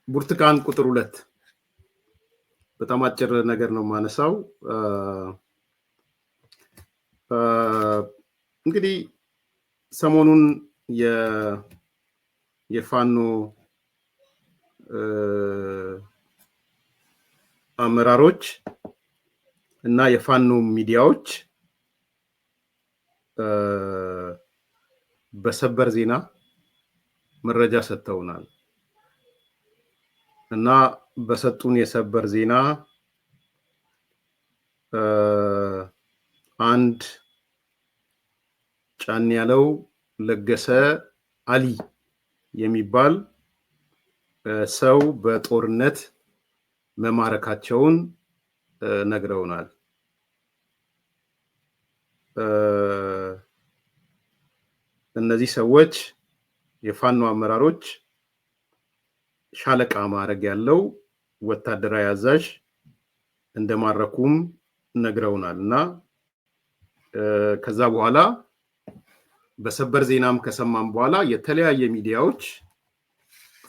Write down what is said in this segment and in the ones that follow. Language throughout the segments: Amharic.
ብርቱካን ቁጥር 2 በጣም አጭር ነገር ነው ማነሳው። እንግዲህ ሰሞኑን የፋኖ አመራሮች እና የፋኖ ሚዲያዎች በሰበር ዜና መረጃ ሰጥተውናል እና በሰጡን የሰበር ዜና አንድ ጫን ያለው ለገሰ አሊ የሚባል ሰው በጦርነት መማረካቸውን ነግረውናል። እነዚህ ሰዎች የፋኖ አመራሮች ሻለቃ ማዕረግ ያለው ወታደራዊ አዛዥ እንደማረኩም ነግረውናል እና ከዛ በኋላ በሰበር ዜናም ከሰማም በኋላ የተለያየ ሚዲያዎች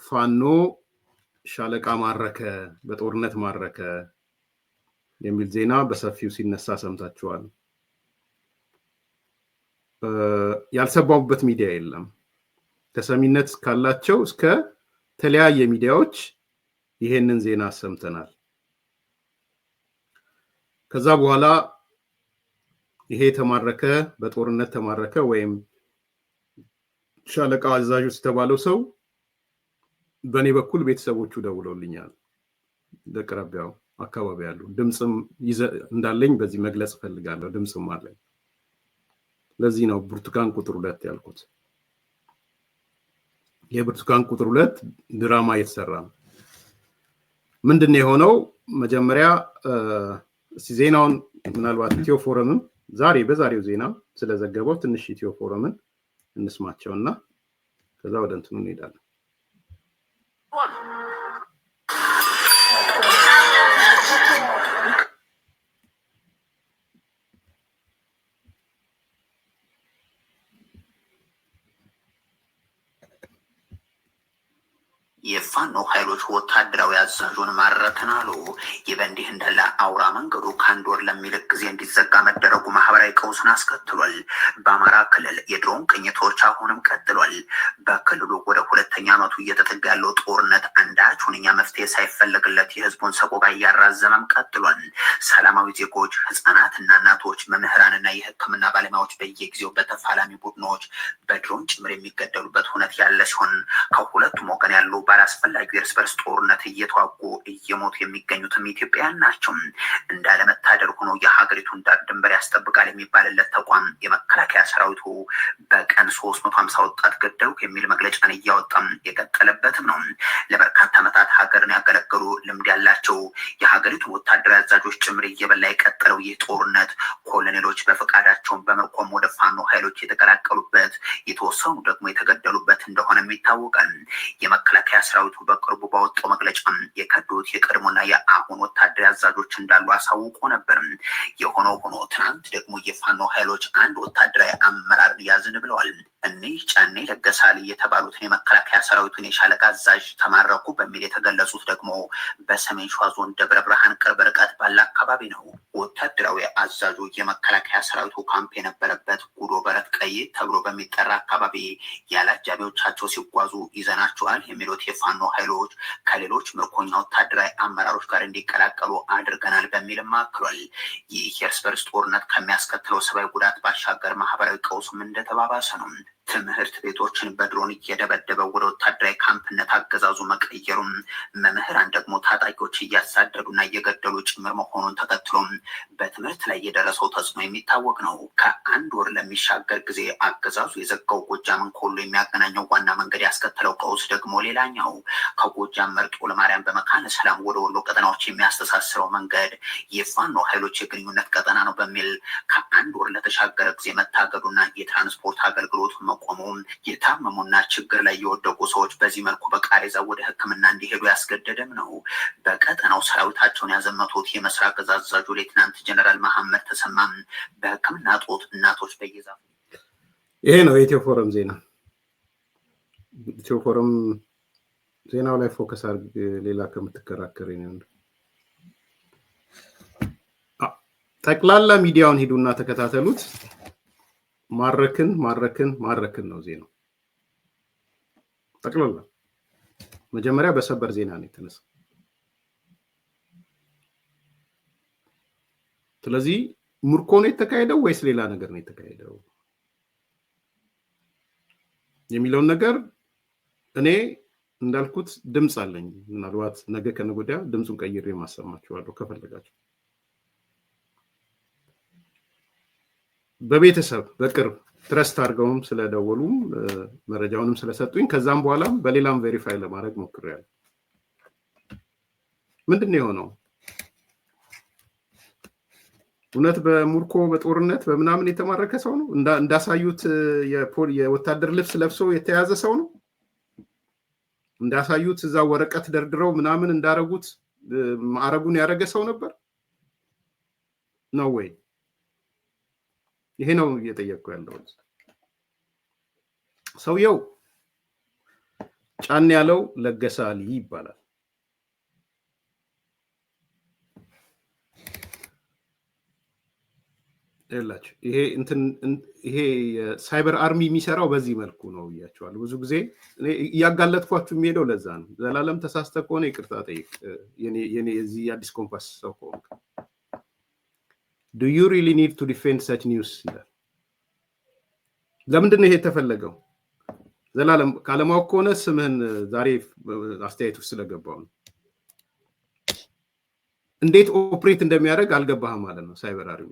ፋኖ ሻለቃ ማረከ፣ በጦርነት ማረከ የሚል ዜና በሰፊው ሲነሳ ሰምታችኋል። ያልሰባውበት ሚዲያ የለም። ተሰሚነት ካላቸው እስከ ተለያየ ሚዲያዎች ይሄንን ዜና ሰምተናል። ከዛ በኋላ ይሄ ተማረከ፣ በጦርነት ተማረከ ወይም ሻለቃ አዛዡ የተባለው ሰው በኔ በኩል ቤተሰቦቹ ደውለውልኛል። ለቅረቢያው አካባቢ ያሉ ድምጽም እንዳለኝ በዚህ መግለጽ ፈልጋለሁ። ድምጽም አለኝ። ለዚህ ነው ብርቱካን ቁጥር 2 ያልኩት። የብርቱካን ቁጥር 2 ድራማ እየተሰራ ነው። ምንድነው የሆነው? መጀመሪያ ዜናውን ምናልባት ኢትዮ ፎረምን በዛሬው ዜና ስለዘገበው ትንሽ ኢትዮ ፎረምን እንስማቸውና ከዛ ወደ እንትኑ እንሄዳለን። የፋኖ ኃይሎች ወታደራዊ አዛዡን ማረክን አሉ። ይህ በእንዲህ እንዳለ አውራ መንገዱ ከአንድ ወር ለሚልቅ ጊዜ እንዲዘጋ መደረጉ ማህበራዊ ቀውስን አስከትሏል። በአማራ ክልል የድሮን ቅኝቶች አሁንም ቀጥሏል። በክልሉ ወደ 2ኛ ዓመቱ እየተጠጋ ያለው ጦርነት አንዳች ሁነኛ መፍትሄ ሳይፈለግለት የህዝቡን ሰቆቃ እያራዘመም ቀጥሏል። ሰላማዊ ዜጎች፣ ህፃናትና እናቶች፣ መምህራንና የህክምና ባለሙያዎች በየጊዜው በተፋላሚ ቡድኖች በድሮን ጭምር የሚገደሉበት ሁነት ያለ ሲሆን ከሁለቱም ወገን ያሉ ባላስፈላጊ እርስ በርስ ጦርነት እየተዋጉ እየሞቱ የሚገኙትም ኢትዮጵያውያን ናቸው። እንዳለመታደር ሆኖ የሀገሪቱን ዳር ድንበር ያስጠብቃል የሚባልለት ተቋም የመከላከያ ሰራዊቱ በቀን 350 ወጣት ገደልኩ የሚል መግለጫን እያወጣም የቀጠለበትም ነው። ለበርካታ ዓመታት ሀገርን ያገለገሉ ልምድ ያላቸው የሀገሪቱ ወታደራዊ አዛዦች ጭምር እየበላ የቀጠለው ይህ ጦርነት ኮሎኔሎች በፈቃዳቸውን በመቆም ወደ ፋኖ ኃይሎች የተቀላቀሉበት፣ የተወሰኑ ደግሞ የተገደሉበት እንደሆነም ይታወቃል። የመከላከያ ሰራዊቱ በቅርቡ ባወጣው መግለጫ የከዱት የቀድሞና የአሁን ወታደራዊ አዛዦች እንዳሉ አሳውቆ ነበር። የሆነው ሆኖ ትናንት ደግሞ የፋኖ ኃይሎች አንድ ወታደራዊ አመራር ያዝን ብለዋል። እኒህ ጫኔ ለገሰ አሊ የተባሉትን የመከላከያ ሰራዊቱን የሻለቃ አዛዥ ተማረኩ በሚል የተገለጹት ደግሞ በሰሜን ሸዋ ዞን ደብረ ብርሃን ቅርብ ርቀት ባለ አካባቢ ነው። ወታደራዊ አዛዡ የመከላከያ ሰራዊቱ ካምፕ የነበረበት ጉዶ በረት ቀይ ተብሎ በሚጠራ አካባቢ ያለ አጃቢዎቻቸው ሲጓዙ ይዘናቸዋል የሚሉት የፋኖ ኃይሎች ከሌሎች ምርኮኛ ወታደራዊ አመራሮች ጋር እንዲቀላቀሉ አድርገናል በሚልም አክሏል። ይህ የእርስ በርስ ጦርነት ከሚያስከትለው ሰብአዊ ጉዳት ባሻገር ማህበራዊ ቀውሱም እንደተባባሰ ነው። ትምህርት ቤቶችን በድሮን እየደበደበ ወደ ወታደራዊ ካምፕነት አገዛዙ መቀየሩም፣ መምህራን ደግሞ ታጣቂዎች እያሳደዱና እየገደሉ ጭምር መሆኑን ተከትሎም በትምህርት ላይ የደረሰው ተጽዕኖ የሚታወቅ ነው። ከአንድ ወር ለሚሻገር ጊዜ አገዛዙ የዘጋው ጎጃምን ከወሎ የሚያገናኘው ዋና መንገድ ያስከተለው ቀውስ ደግሞ ሌላኛው ከጎጃም መርጦ ለማርያም በመካነ ሰላም ወደ ወሎ ቀጠናዎች የሚያስተሳስረው መንገድ የፋኖ ኃይሎች የግንኙነት ቀጠና ነው በሚል ከአንድ ወር ለተሻገረ ጊዜ መታገዱና የትራንስፖርት አገልግሎት መቆሙ የታመሙና ችግር ላይ የወደቁ ሰዎች በዚህ መልኩ በቃሬዛ ወደ ሕክምና እንዲሄዱ ያስገደደም ነው። በቀጠናው ሰራዊታቸውን ያዘመቱት የምስራቅ እዝ አዛዡ ሌተናንት ጀነራል መሐመድ ተሰማም በሕክምና ጦት እናቶች በየዛፉ ይሄ ነው የኢትዮ ፎረም ዜና። ቴዎፎረም ዜናው ላይ ፎከስ አድርግ፣ ሌላ ከምትከራከረኝ ነው። ጠቅላላ ሚዲያውን ሂዱና ተከታተሉት። ማረክን ነው ዜናው ጠቅላላ። መጀመሪያ በሰበር ዜና ነው የተነሳው። ስለዚህ ምርኮ ነው የተካሄደው ወይስ ሌላ ነገር ነው የተካሄደው የሚለውን ነገር እኔ እንዳልኩት ድምጽ አለኝ። ምናልባት ነገ ከነገ ወዲያ ድምጹን ቀይሬ ማሰማችኋለሁ ከፈለጋችሁ። በቤተሰብ በቅርብ ትረስት አድርገውም ስለደወሉም መረጃውንም ስለሰጡኝ ከዛም በኋላ በሌላም ቬሪፋይ ለማድረግ ሞክሬያለሁ። ምንድን ነው የሆነው? እውነት በሙርኮ በጦርነት በምናምን የተማረከ ሰው ነው? እንዳሳዩት የወታደር ልብስ ለብሶ የተያዘ ሰው ነው? እንዳሳዩት እዛ ወረቀት ደርድረው ምናምን እንዳረጉት ማዕረጉን ያደረገ ሰው ነበር ነው ወይ? ይሄ ነው እየጠየቅኩ ያለሁት። ሰውየው ጫን ያለው ለገሰ አሊ ይባላል። እላችሁ ይሄ ሳይበር አርሚ የሚሰራው በዚህ መልኩ ነው ብያቸዋለሁ። ብዙ ጊዜ እያጋለጥኳችሁ የሚሄደው ለዛ ነው። ዘላለም ተሳስተ ከሆነ ይቅርታ ጠይቅ። የኔ የዚህ አዲስ ኮምፓስ ሰው ከሆንክ do you really need to defend such news? ለምንድን ነው ይሄ የተፈለገው? ዘላለም ካለማወቅ ከሆነ ስምህን ዛሬ አስተያየት ውስጥ ስለገባው ነው። እንዴት ኦፕሬት እንደሚያደርግ አልገባህም ማለት ነው ሳይበር አርሚ።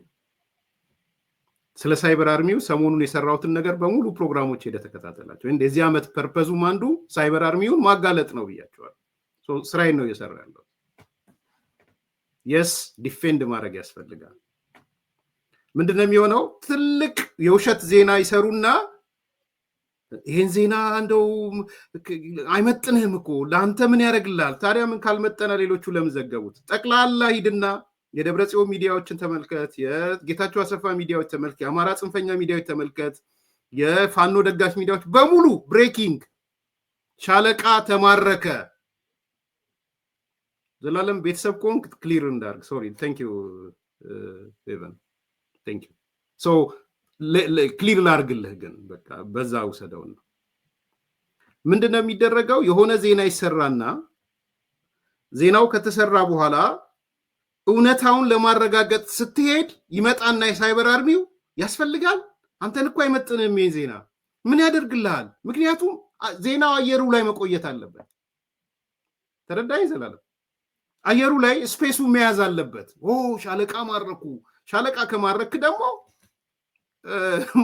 ስለ ሳይበር አርሚው ሰሞኑን የሰራውትን ነገር በሙሉ ፕሮግራሞች ሄደ ተከታተላቸው። እንደዚህ ዓመት ፐርፐዙም አንዱ ሳይበር አርሚውን ማጋለጥ ነው ብያቸዋል። ስራዬን ነው እየሰራ ያለው። የስ ዲፌንድ ማድረግ ያስፈልጋል። ምንድነው የሚሆነው? ትልቅ የውሸት ዜና ይሰሩና ይሄን ዜና እንደው አይመጥንህም እኮ ለአንተ ምን ያደርግልሃል? ታዲያ ምን ካልመጠነ ሌሎቹ ለምን ዘገቡት? ጠቅላላ ሂድና የደብረ ጽዮን ሚዲያዎችን ተመልከት፣ የጌታቸው አሰፋ ሚዲያዎች ተመልከት፣ የአማራ ጽንፈኛ ሚዲያዎች ተመልከት፣ የፋኖ ደጋፊ ሚዲያዎች በሙሉ ብሬኪንግ ሻለቃ ተማረከ። ዘላለም ቤተሰብ ኮንክ ክሊር እንዳርግ። ሶሪ ታንክ ዩ ኤቨን ታንክ ዩ። ሶ ክሊር ላርግልህ ግን በቃ በዛ ውሰደውና ምንድነው የሚደረገው? የሆነ ዜና ይሰራና ዜናው ከተሰራ በኋላ እውነታውን ለማረጋገጥ ስትሄድ ይመጣና የሳይበር አርሚው ያስፈልጋል። አንተን እኮ አይመጥንም ይሄን ዜና ምን ያደርግልሃል? ምክንያቱም ዜናው አየሩ ላይ መቆየት አለበት። ተረዳኝ ዘላለም? አየሩ ላይ ስፔሱ መያዝ አለበት። ሻለቃ ማረኩ። ሻለቃ ከማረክ ደግሞ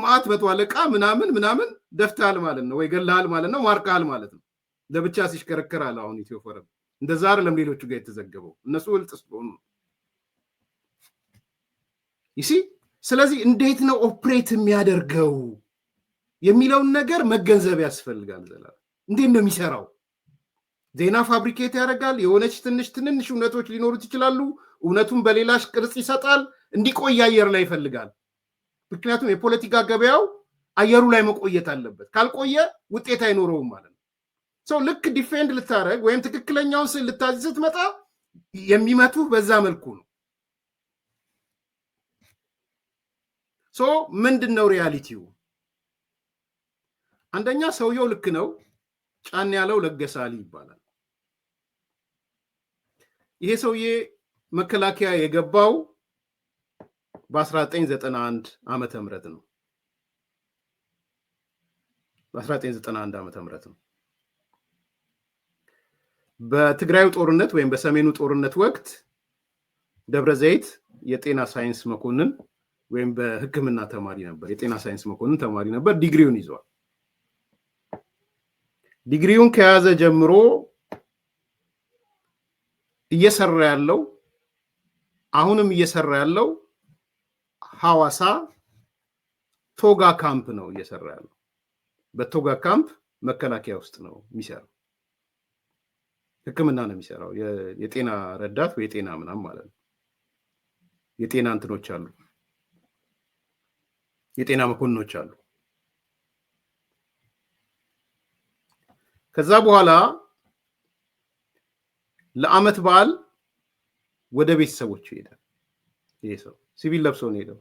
ማት መቶ አለቃ ምናምን ደፍታል ማለት ነው ወይ ገላል ማለት ነው፣ ማርካል ማለት ነው። ለብቻ ሲሽከረከራል። አሁን ኢትዮፎረም እንደዛ አይደለም ሌሎቹ ጋር የተዘገበው፣ እነሱ ወልጥ ስለሆኑ ይሲ። ስለዚህ እንዴት ነው ኦፕሬት የሚያደርገው የሚለውን ነገር መገንዘብ ያስፈልጋል። ዘላለም እንዴት ነው የሚሰራው? ዜና ፋብሪኬት ያደርጋል። የሆነች ትንንሽ እውነቶች ሊኖሩት ይችላሉ። እውነቱን በሌላሽ ቅርጽ ይሰጣል። እንዲቆይ አየር ላይ ይፈልጋል። ምክንያቱም የፖለቲካ ገበያው አየሩ ላይ መቆየት አለበት። ካልቆየ ውጤት አይኖረውም ማለት ነው። ሰው ልክ ዲፌንድ ልታደርግ ወይም ትክክለኛውን ስል ልታዝ ስትመጣ የሚመቱህ በዛ መልኩ ነው። ሶ ምንድን ነው ሪያሊቲው? አንደኛ ሰውየው ልክ ነው። ጫን ያለው ለገሰ አሊ ይባላል። ይሄ ሰውዬ መከላከያ የገባው በ1991 ዓመተ ምህረት ነው። በ1991 ዓመተ ምህረት ነው። በትግራዩ ጦርነት ወይም በሰሜኑ ጦርነት ወቅት ደብረ ዘይት የጤና ሳይንስ መኮንን ወይም በሕክምና ተማሪ ነበር። የጤና ሳይንስ መኮንን ተማሪ ነበር። ዲግሪውን ይዟል። ዲግሪውን ከያዘ ጀምሮ እየሰራ ያለው አሁንም እየሰራ ያለው ሐዋሳ ቶጋ ካምፕ ነው እየሰራ ያለው። በቶጋ ካምፕ መከላከያ ውስጥ ነው የሚሰራው። ሕክምና ነው የሚሰራው። የጤና ረዳት ወይ የጤና ምናምን ማለት ነው። የጤና እንትኖች አሉ፣ የጤና መኮንኖች አሉ። ከዛ በኋላ ለአመት በዓል ወደ ቤተሰቦቹ ሄደ። ይሄ ሰው ሲቪል ለብሶ ነው ሄደው።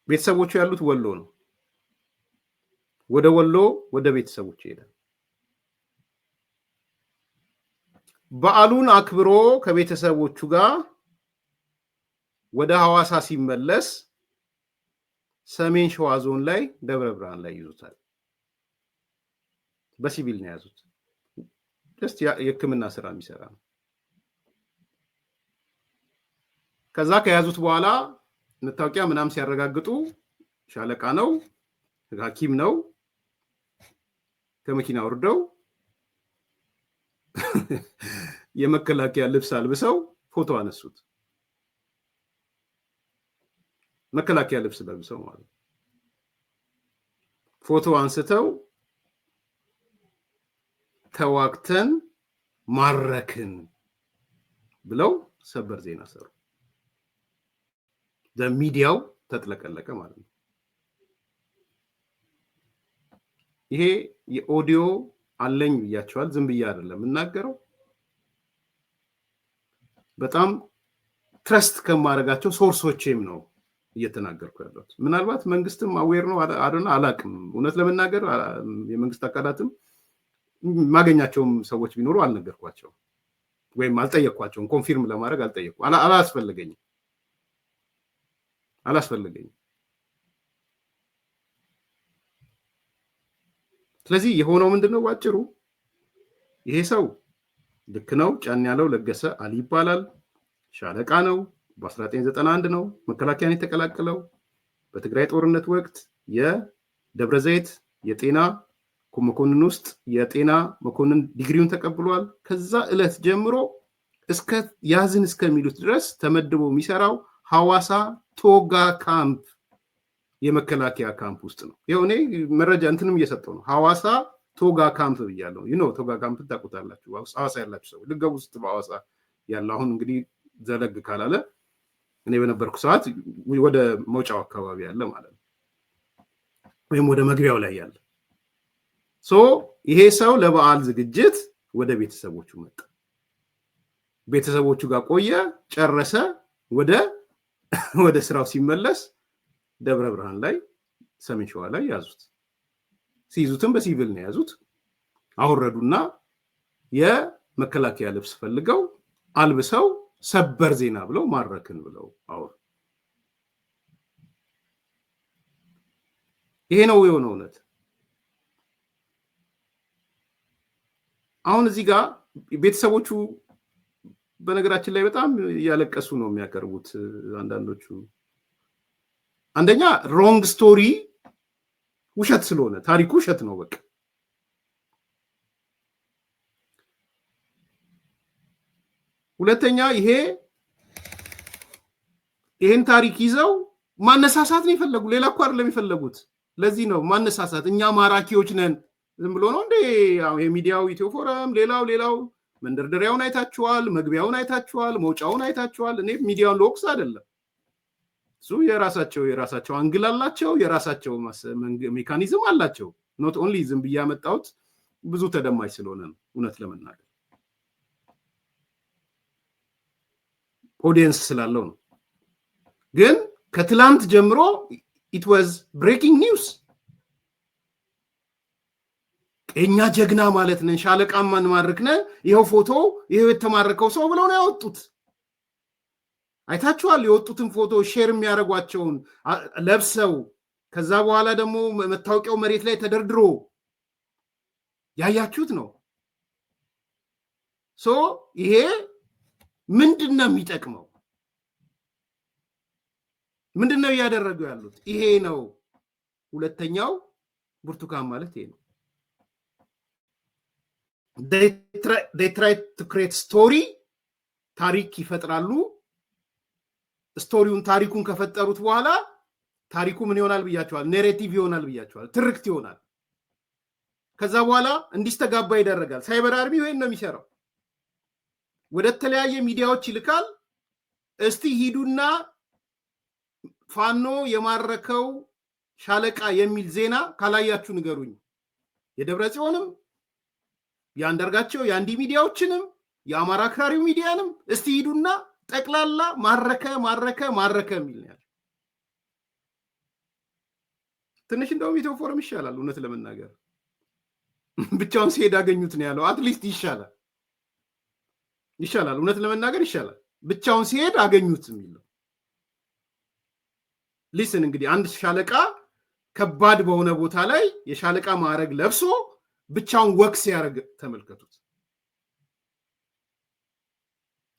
ቤተሰቦቹ ያሉት ወሎ ነው። ወደ ወሎ ወደ ቤተሰቦቹ ሄደ። በዓሉን አክብሮ ከቤተሰቦቹ ጋር ወደ ሐዋሳ ሲመለስ ሰሜን ሸዋ ዞን ላይ ደብረ ብርሃን ላይ ይዙታል። በሲቪል ነው ያዙት። ጀስት የሕክምና ስራ የሚሰራ ነው። ከዛ ከያዙት በኋላ መታወቂያ ምናምን ሲያረጋግጡ ሻለቃ ነው፣ ሐኪም ነው። ከመኪና ወርደው የመከላከያ ልብስ አልብሰው ፎቶ አነሱት። መከላከያ ልብስ ለብሰው ማለት ፎቶ አንስተው ተዋክተን ማረክን ብለው ሰበር ዜና ሰሩ። ሚዲያው ተጥለቀለቀ ማለት ነው። ይሄ የኦዲዮ አለኝ ብያቸዋል። ዝም ብዬ አይደለም እናገረው። በጣም ትረስት ከማረጋቸው ሶርሶቼም ነው እየተናገርኩ ያለሁት። ምናልባት መንግስትም አዌር ነው አይደል አላቅም። እውነት ለመናገር የመንግስት አካላትም ማገኛቸውም ሰዎች ቢኖሩ አልነገርኳቸውም ወይም አልጠየቅኳቸውም። ኮንፊርም ለማድረግ አላስፈልገኝም። ስለዚህ የሆነው ምንድነው? ባጭሩ ይሄ ሰው ልክ ነው። ጫን ያለው ለገሰ አሊ ይባላል። ሻለቃ ነው። በ1991 ነው መከላከያን የተቀላቀለው። በትግራይ ጦርነት ወቅት የደብረ ዘይት የጤና መኮንን ውስጥ የጤና መኮንን ዲግሪውን ተቀብሏል። ከዛ ዕለት ጀምሮ እስከ ያዝን እስከሚሉት ድረስ ተመድቦ የሚሰራው ሐዋሳ ቶጋ ካምፕ የመከላከያ ካምፕ ውስጥ ነው። ይኸው እኔ መረጃ እንትንም እየሰጠው ነው። ሐዋሳ ቶጋ ካምፕ ብያለሁ። ቶጋ ካምፕ ታውቁታላችሁ። ሐዋሳ ያላችሁ ሰው ልገቡ ውስጥ በሐዋሳ ያለ አሁን እንግዲህ ዘለግ ካላለ እኔ በነበርኩ ሰዓት ወደ መውጫው አካባቢ ያለ ማለት ነው፣ ወይም ወደ መግቢያው ላይ ያለ። ይሄ ሰው ለበዓል ዝግጅት ወደ ቤተሰቦቹ መጣ። ቤተሰቦቹ ጋር ቆየ፣ ጨረሰ። ወደ ስራው ሲመለስ ደብረ ብርሃን ላይ ሰሜን ሸዋ ላይ ያዙት። ሲይዙትም በሲቪል ነው ያዙት። አወረዱና የመከላከያ ልብስ ፈልገው አልብሰው ሰበር ዜና ብለው ማረክን ብለው አወሩ። ይሄ ነው የሆነው እውነት። አሁን እዚህ ጋር ቤተሰቦቹ በነገራችን ላይ በጣም እያለቀሱ ነው የሚያቀርቡት አንዳንዶቹ። አንደኛ ሮንግ ስቶሪ ውሸት ስለሆነ ታሪኩ ውሸት ነው በቃ። ሁለተኛ ይሄን ታሪክ ይዘው ማነሳሳት ነው የፈለጉ። ሌላ እኮ አይደለም የፈለጉት። ለዚህ ነው ማነሳሳት። እኛ ማራኪዎች ነን ዝም ብሎ ነው እንዴ? የሚዲያው ኢትዮ ፎረም ሌላው መንደርደሪያውን አይታችኋል፣ መግቢያውን አይታችኋል፣ መውጫውን አይታችኋል። እኔ ሚዲያውን ለወቅስ አይደለም። እሱ የራሳቸው አንግል አላቸው፣ የራሳቸው ሜካኒዝም አላቸው። ኖት ኦንሊ ዝም ብዬ ያመጣሁት ብዙ ተደማጭ ስለሆነ ነው እውነት ለመናገር ኦዲየንስ ስላለው ነው። ግን ከትላንት ጀምሮ ኢት ዋዝ ብሬኪንግ ኒውስ። እኛ ጀግና ማለት ነን፣ ሻለቃማን ማድረክነ፣ ይሄው ፎቶ፣ ይሄው የተማረከው ሰው ብለው ነው ያወጡት። አይታችኋል? የወጡትን ፎቶ ሼር የሚያደርጓቸውን ለብሰው፣ ከዛ በኋላ ደግሞ መታወቂያው መሬት ላይ ተደርድሮ ያያችሁት ነው። ይሄ ምንድን ነው የሚጠቅመው? ምንድን ነው እያደረጉ ያሉት? ይሄ ነው። ሁለተኛው ብርቱካን ማለት ይሄ ነው። they try to create story ታሪክ ይፈጥራሉ። ታሪኩን ከፈጠሩት በኋላ ታሪኩ ምን ይሆናል ብያቸዋል? ኔሬቲቭ ይሆናል ብያቸዋል። ትርክት ይሆናል። ከዛ በኋላ እንዲስተጋባ ይደረጋል። ሳይበር አርሚ ይሄን ነው የሚሰራው። ወደ ተለያየ ሚዲያዎች ይልካል። እስቲ ሂዱና ፋኖ የማረከው ሻለቃ የሚል ዜና ካላያችሁ ንገሩኝ። የደብረጽዮንም ያንዳርጋቸው ያንዲ ሚዲያዎችንም የአማራ አክራሪው ሚዲያንም እስቲ ሂዱና ጠቅላላ ማረከ የሚል ነው። ትንሽ እንደውም ኢትዮ ፎረም ይሻላል እውነት ለመናገር ብቻውን ሲሄድ አገኙት ነው ያለው። አትሊስት ይሻላል እውነት ለመናገር ይሻላል ብቻውን ሲሄድ አገኙት የሚል ነው። ሊስን እንግዲህ አንድ ሻለቃ ከባድ በሆነ ቦታ ላይ የሻለቃ ማዕረግ ለብሶ ብቻውን ወክስ ያደርግ ተመልከቱት።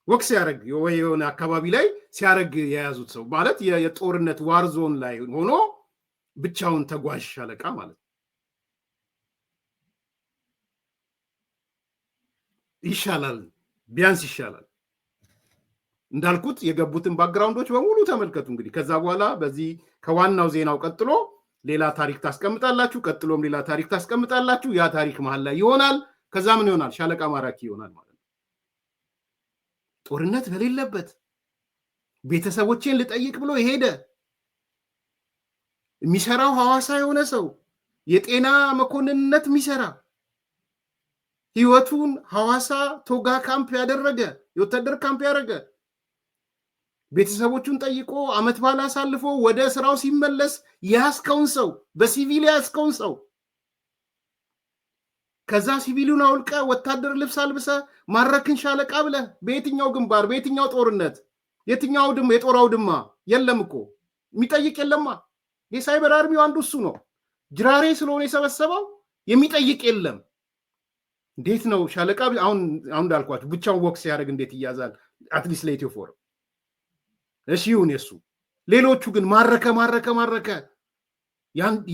ወክስ ያደርግ የሆነ አካባቢ ላይ ሲያደርግ የያዙት ሰው ማለት የጦርነት ዋርዞን ላይ ሆኖ ብቻውን ተጓዥ ሻለቃ ማለት ይሻላል፣ ቢያንስ ይሻላል። እንዳልኩት የገቡትን ባክግራውንዶች በሙሉ ተመልከቱ። እንግዲህ ከዛ በኋላ በዚህ ከዋናው ዜናው ቀጥሎ ሌላ ታሪክ ታስቀምጣላችሁ፣ ቀጥሎም ሌላ ታሪክ ታስቀምጣላችሁ። ያ ታሪክ መሀል ላይ ይሆናል። ከዛ ምን ይሆናል? ሻለቃ ማራኪ ይሆናል ማለት ነው። ጦርነት በሌለበት ቤተሰቦቼን ልጠይቅ ብሎ የሄደ የሚሰራው ሐዋሳ የሆነ ሰው የጤና መኮንንነት የሚሰራ ህይወቱን ሐዋሳ ቶጋ ካምፕ ያደረገ የወታደር ካምፕ ያደረገ ቤተሰቦቹን ጠይቆ አመት በዓል አሳልፎ ወደ ስራው ሲመለስ ያስከውን ሰው በሲቪል ያስከውን ሰው ከዛ ሲቪሉን አውልቀ ወታደር ልብስ አልብሰ ማረክን ሻለቃ ብለ በየትኛው ግንባር በየትኛው ጦርነት የትኛው የጦር አውድማ የለም እኮ የሚጠይቅ የለማ። የሳይበር አርሚው አንዱ እሱ ነው። ጅራሬ ስለሆነ የሰበሰበው የሚጠይቅ የለም። እንዴት ነው ሻለቃ አሁን እንዳልኳችሁ ብቻውን ወክስ ያደርግ እንዴት ይያዛል? አትሊስት ለኢትዮ ፎረም እሺ ይሁን የሱ። ሌሎቹ ግን ማረከ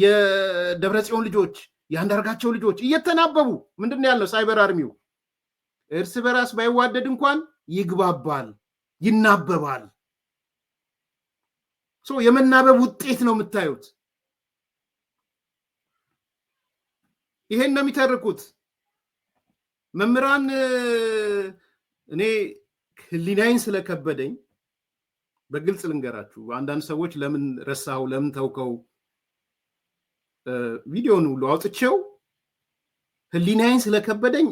የደብረጽዮን ልጆች የአንዳርጋቸው ልጆች እየተናበቡ ምንድን ነው ያለው? ሳይበር አርሚው እርስ በራስ ባይዋደድ እንኳን ይግባባል፣ ይናበባል። የመናበብ ውጤት ነው የምታዩት። ይሄን ነው የሚተርኩት መምህራን። እኔ ህሊናዬን ስለከበደኝ በግልጽ ልንገራችሁ። አንዳንድ ሰዎች ለምን ረሳው ለምን ተውከው ቪዲዮን ሁሉ አውጥቼው ህሊናዬን ስለከበደኝ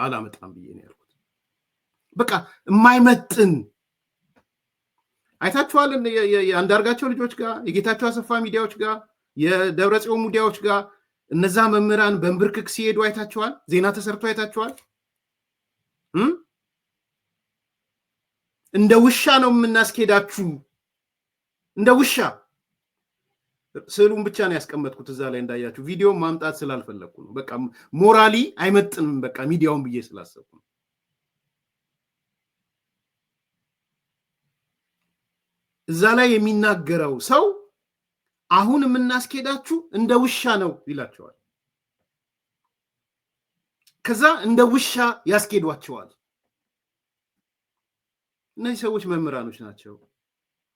አላመጣም ብዬ ነው ያልኩት። በቃ የማይመጥን አይታችኋል። የአንዳርጋቸው ልጆች ጋር የጌታቸው አሰፋ ሚዲያዎች ጋር የደብረጽዮን ሚዲያዎች ጋር እነዛ መምህራን በንብርክክ ሲሄዱ አይታችኋል። ዜና ተሰርቶ አይታችኋል። እንደ ውሻ ነው የምናስኬዳችሁ፣ እንደ ውሻ። ስዕሉን ብቻ ነው ያስቀመጥኩት እዛ ላይ እንዳያችሁ። ቪዲዮ ማምጣት ስላልፈለግኩ ነው። በቃ ሞራሊ አይመጥንም በቃ ሚዲያውን ብዬ ስላሰብኩ ነው። እዛ ላይ የሚናገረው ሰው አሁን የምናስኬዳችሁ እንደ ውሻ ነው ይላቸዋል። ከዛ እንደ ውሻ ያስኬዷቸዋል። እነዚህ ሰዎች መምህራኖች ናቸው፣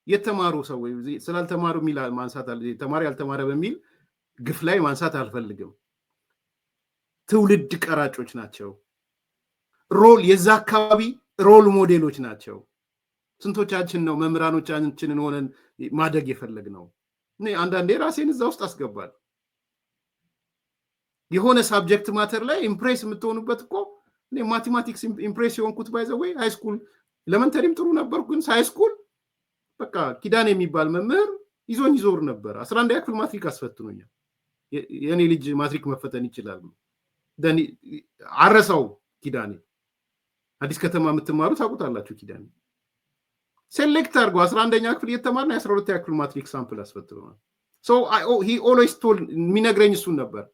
የተማሩ ሰዎች። ስላልተማሩ የሚል ማንሳት ተማሪ ያልተማረ በሚል ግፍ ላይ ማንሳት አልፈልግም። ትውልድ ቀራጮች ናቸው። የዛ አካባቢ ሮል ሞዴሎች ናቸው። ስንቶቻችን ነው መምህራኖቻችንን ሆነን ማደግ የፈለግ ነው? አንዳንዴ ራሴን እዛ ውስጥ አስገባል። የሆነ ሳብጀክት ማተር ላይ ኢምፕሬስ የምትሆኑበት እኮ ማቴማቲክስ ኢምፕሬስ የሆንኩት ባይዘወይ ሃይስኩል ኤሌመንተሪም ጥሩ ነበርኩ፣ ግን ሃይስኩል በቃ ኪዳኔ የሚባል መምህር ይዞኝ ይዞር ነበር። 11ኛ ክፍል ማትሪክ አስፈትኖኛል። የኔ ልጅ ማትሪክ መፈተን ይችላል አረሳው። ኪዳኔ አዲስ ከተማ የምትማሩ ታውቁታላችሁ። ኪዳኔ ሴሌክት አድርጎ 11ኛ ክፍል እየተማርን 12ኛ ክፍል ማትሪክ ሳምፕል አስፈትኖናል። ሂ ኦልዌይስ ቶልድ የሚነግረኝ እሱን ነበር።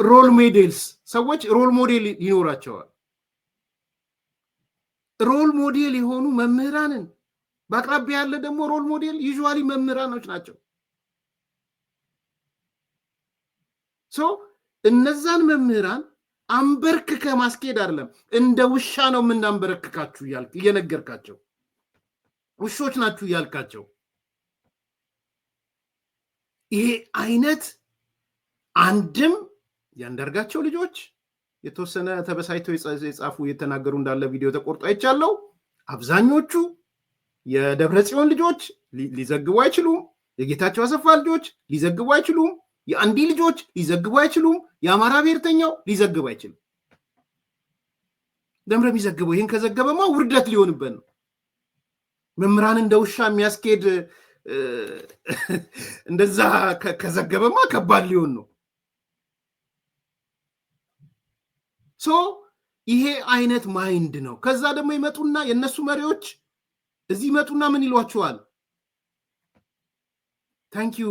ሮል ሞዴልስ ሰዎች ሮል ሞዴል ይኖራቸዋል። ሮል ሞዴል የሆኑ መምህራንን በአቅራቢያ ያለ ደግሞ ሮል ሞዴል ዩዥዋሊ መምህራኖች ናቸው። እነዛን መምህራን አንበርክከ ማስኬድ አይደለም፣ እንደ ውሻ ነው የምናንበረክካችሁ እየነገርካቸው፣ ውሾች ናችሁ እያልካቸው። ይሄ አይነት አንድም ያንዳርጋቸው ልጆች የተወሰነ ተበሳይተው የጻፉ የተናገሩ እንዳለ ቪዲዮ ተቆርጦ አይቻለው። አብዛኞቹ የደብረጽዮን ልጆች ሊዘግቡ አይችሉም። የጌታቸው አሰፋ ልጆች ሊዘግቡ አይችሉም። የአንዲ ልጆች ሊዘግቡ አይችሉም። የአማራ ብሔርተኛው ሊዘግብ አይችልም። ለምን የሚዘግበው? ይሄን ከዘገበማ ውርደት ሊሆንበት ነው። መምህራን እንደ ውሻ የሚያስኬድ እንደዛ ከዘገበማ ከባድ ሊሆን ነው። ሶ ይሄ አይነት ማይንድ ነው። ከዛ ደግሞ ይመጡና የነሱ መሪዎች እዚህ ይመጡና ምን ይሏቸዋል? ታንኪዩ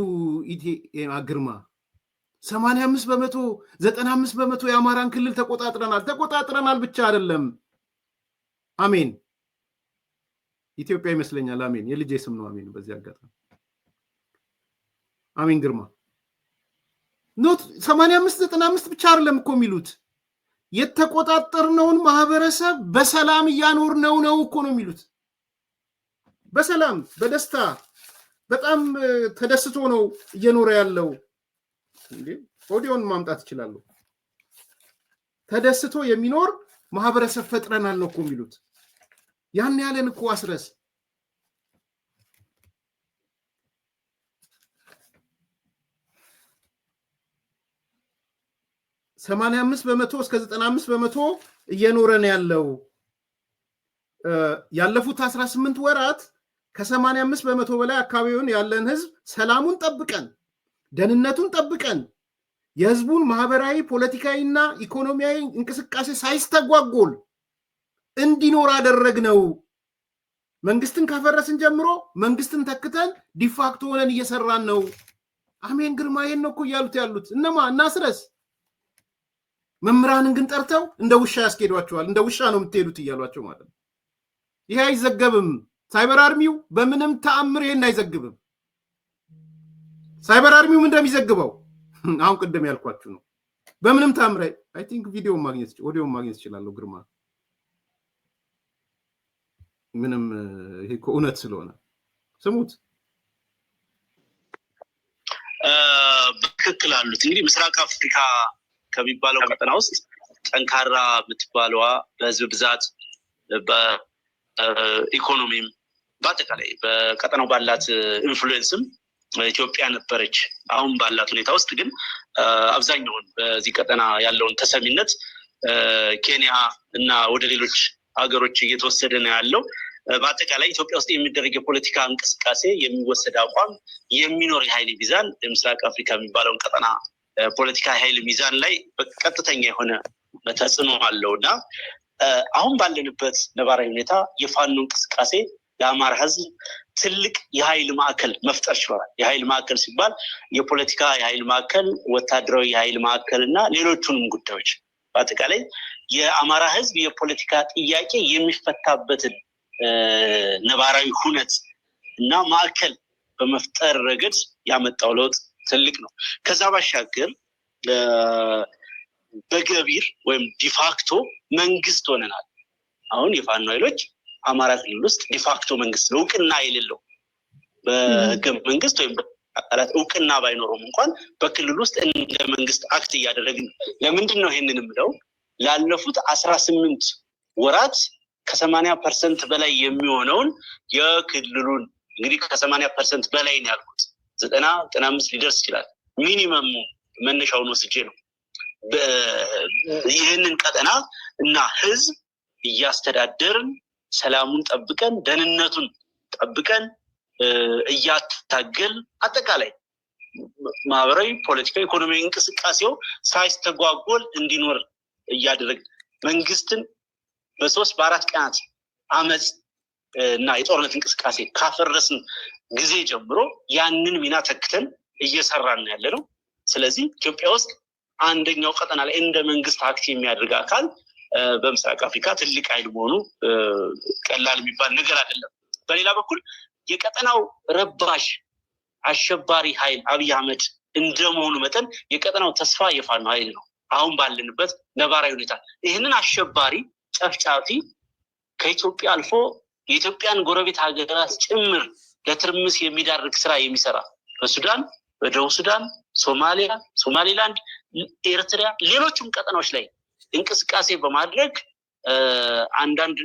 ግርማ 85% 95% የአማራን ክልል ተቆጣጥረናል ብቻ አይደለም። አሜን ኢትዮጵያ ይመስለኛል። አሜን የልጄ ስም ነው። አሜን በዚህ አጋጣሚ አሜን ግርማ ኖት 85-95 ብቻ አይደለም እኮ የሚሉት የተቆጣጠርነውን ማህበረሰብ በሰላም እያኖርነው ነው እኮ ነው የሚሉት። በሰላም በደስታ በጣም ተደስቶ ነው እየኖረ ያለው። እንዴ ኦዲዮን ማምጣት ይችላል። ተደስቶ የሚኖር ማህበረሰብ ፈጥረናል ነው እኮ የሚሉት። ያን ያለን እኮ አስረስ 85% እስከ 95% እየኖረ ነው ያለው። ያለፉት 18 ወራት ከ85% በላይ አካባቢውን ያለን ህዝብ ሰላሙን ጠብቀን ደህንነቱን ጠብቀን የህዝቡን ማህበራዊ ፖለቲካዊና ኢኮኖሚያዊ እንቅስቃሴ ሳይስተጓጎል እንዲኖር አደረግነው። መንግስትን ካፈረስን ጀምሮ መንግስትን ተክተን ዲፋክቶ ሆነን እየሰራን ነው። አሜን ግርማ ይሄን ነው እኮ ያሉት እነማ እናስረስ። መምህራንን ግን ጠርተው እንደ ውሻ ያስኬዷቸዋል። እንደ ውሻ ነው የምትሄዱት እያሏቸው ማለት ነው። ይሄ አይዘገብም። ሳይበር አርሚው በምንም ተአምር ይሄን አይዘግብም። ሳይበር አርሚው ምን እንደሚዘግበው አሁን ቅድም ያልኳችሁ ነው። በምንም ተአምር አይ ቲንክ ኦዲዮ ማግኘት ይችላል ግርማ። ምንም ይሄ እውነት ስለሆነ ስሙት። በትክክል አሉት። እንግዲህ ምስራቅ አፍሪካ ከሚባለው ቀጠና ውስጥ ጠንካራ የምትባለዋ በህዝብ ብዛት በኢኮኖሚም በአጠቃላይ በቀጠናው ባላት ኢንፍሉዌንስም ኢትዮጵያ ነበረች። አሁን ባላት ሁኔታ ውስጥ ግን አብዛኛውን በዚህ ቀጠና ያለውን ተሰሚነት ኬንያ እና ወደ ሌሎች ሀገሮች እየተወሰደ ነው ያለው። በአጠቃላይ ኢትዮጵያ ውስጥ የሚደረግ የፖለቲካ እንቅስቃሴ የሚወሰድ አቋም የሚኖር የኃይል ሚዛን የምስራቅ አፍሪካ የሚባለውን ቀጠና ፖለቲካ ኃይል ሚዛን ላይ በቀጥተኛ የሆነ ተጽዕኖ አለው እና አሁን ባለንበት ነባራዊ ሁኔታ የፋኖ እንቅስቃሴ ለአማራ ህዝብ ትልቅ የኃይል ማዕከል መፍጠር ችሏል። የኃይል ማዕከል ሲባል የፖለቲካ የኃይል ማዕከል፣ ወታደራዊ የኃይል ማዕከል እና ሌሎቹንም ጉዳዮች በአጠቃላይ የአማራ ህዝብ የፖለቲካ ጥያቄ የሚፈታበትን ነባራዊ ሁነት እና ማዕከል በመፍጠር ረገድ ያመጣው ለውጥ ትልቅ ነው። ከዛ ባሻገር በገቢር ወይም ዲፋክቶ መንግስት ሆነናል። አሁን የፋኖ ኃይሎች አማራ ክልል ውስጥ ዲፋክቶ መንግስት ነው፣ እውቅና የሌለው በህገ መንግስት ወይም አላት እውቅና ባይኖርም እንኳን በክልል ውስጥ እንደ መንግስት አክት እያደረግን። ለምንድን ነው ይሄንን የምለው? ላለፉት 18 ወራት ከ80% በላይ የሚሆነውን የክልሉን እንግዲህ ከ80% በላይ ነው ያልኩት 90-95 ሊደርስ ይችላል። ሚኒመም መነሻውን ወስጄ ነው። ይህንን ቀጠና እና ህዝብ እያስተዳደርን ሰላሙን ጠብቀን ደህንነቱን ጠብቀን እያታገል አጠቃላይ ማህበራዊ፣ ፖለቲካዊ፣ ኢኮኖሚያዊ እንቅስቃሴው ሳይስተጓጎል እንዲኖር እያደረግ መንግስትን በ3-4 ቀናት አመፅ እና የጦርነት እንቅስቃሴ ካፈረስን ጊዜ ጀምሮ ያንን ሚና ተክተን እየሰራን ያለ ነው። ስለዚህ ኢትዮጵያ ውስጥ አንደኛው ቀጠና ላይ እንደ መንግስት አክት የሚያደርግ አካል በምስራቅ አፍሪካ ትልቅ ኃይል መሆኑ ቀላል የሚባል ነገር አይደለም። በሌላ በኩል የቀጠናው ረባሽ አሸባሪ ኃይል አብይ አህመድ እንደመሆኑ መጠን የቀጠናው ተስፋ የፋኖ ኃይል ነው። አሁን ባለንበት ነባራዊ ሁኔታ ይህንን አሸባሪ ጨፍጫፊ ከኢትዮጵያ አልፎ የኢትዮጵያን ጎረቤት ሀገራት ጭምር ለትርምስ የሚዳርግ ስራ የሚሰራ በሱዳን፣ በደቡብ ሱዳን፣ ሶማሊያ፣ ሶማሊላንድ፣ ኤርትራ ሌሎችም ቀጠናዎች ላይ እንቅስቃሴ በማድረግ አንዳንድ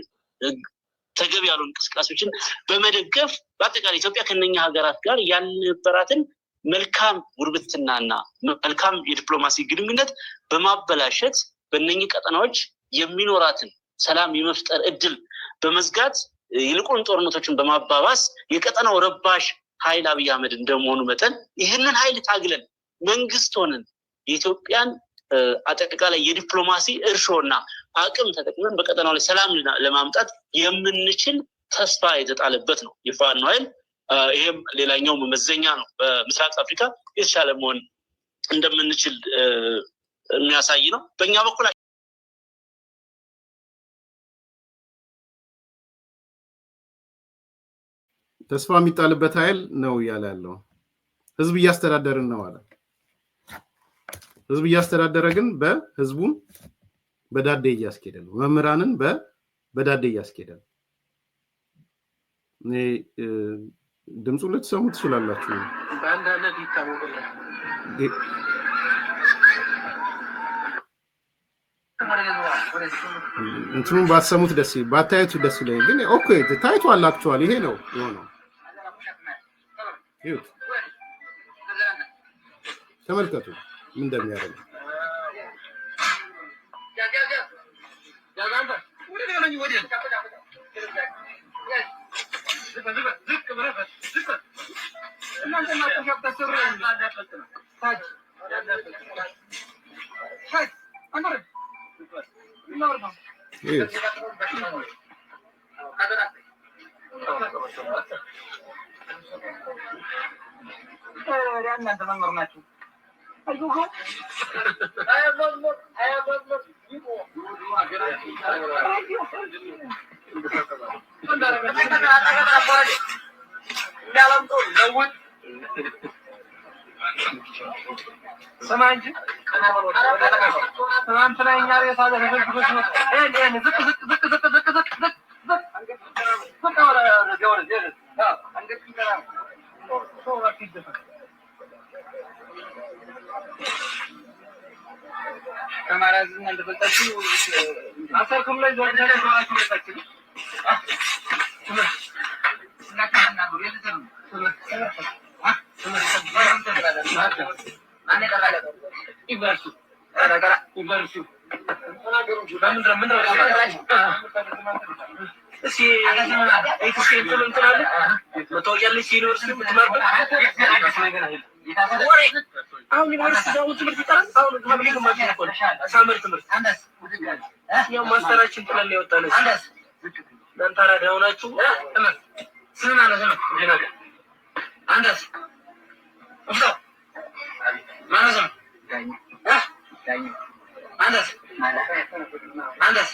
ተገቢ ያሉ እንቅስቃሴዎችን በመደገፍ በአጠቃላይ ኢትዮጵያ ከነኛ ሀገራት ጋር ያልነበራትን መልካም ጉርብትናና መልካም የዲፕሎማሲ ግንኙነት በማበላሸት በእነኚህ ቀጠናዎች የሚኖራትን ሰላም የመፍጠር እድል በመዝጋት ይልቁን ጦርነቶችን በማባባስ የቀጠናው ረባሽ ኃይል አብይ አህመድ እንደመሆኑ መጠን ይህንን ኃይል ታግለን መንግስት ሆነን የኢትዮጵያን አጠቃላይ የዲፕሎማሲ እርሾና አቅም ተጠቅመን በቀጠናው ላይ ሰላም ለማምጣት የምንችል ተስፋ የተጣለበት ነው የፋኖ ኃይል። ይሄም ሌላኛው መመዘኛ ነው በምስራቅ አፍሪካ የተሻለ መሆን እንደምንችል የሚያሳይ ነው። በእኛ በኩል ተስፋ የሚጣልበት ኃይል ነው እያለ ያለው ህዝብ እያስተዳደርን ነው አለ። ህዝብ እያስተዳደረ ግን በህዝቡን በዳዴ እያስኬደ ነው። መምህራንን በዳዴ እያስኬደ ነው። እኔ ድምፁ ልትሰሙ ትችላላችሁ። በአንዳንድ ይታወቃል። እንትኑን ባትሰሙት ደስ ባታዩት ደስ ይላል። ግን ኦኬ ታይቷል። አክቹዋሊ ይሄ ነው የሆነው። ይሁት ተመልከቱ ምን እንደሚያደርግ ሰማንጂ ሰማንተኛኛ የታለ ህዝብ ከማራዝን እንደበጣችሁ አሰርኩም ላይ ዘርዘራችሁ ለታችሁ አሁን ዩኒቨርሲቲ ዳው ትምህርት ይጣላል። አሁን ሀብሊክ ማግኘት ነው ሳመር ትምህርት ያው ማስተራችን ጥለን ያወጣነው እናንተ አራዳው ናችሁ። ስና ነው ጀናጋ አንደስ እፍታ ማነው ዳኝ አንደስ አንደስ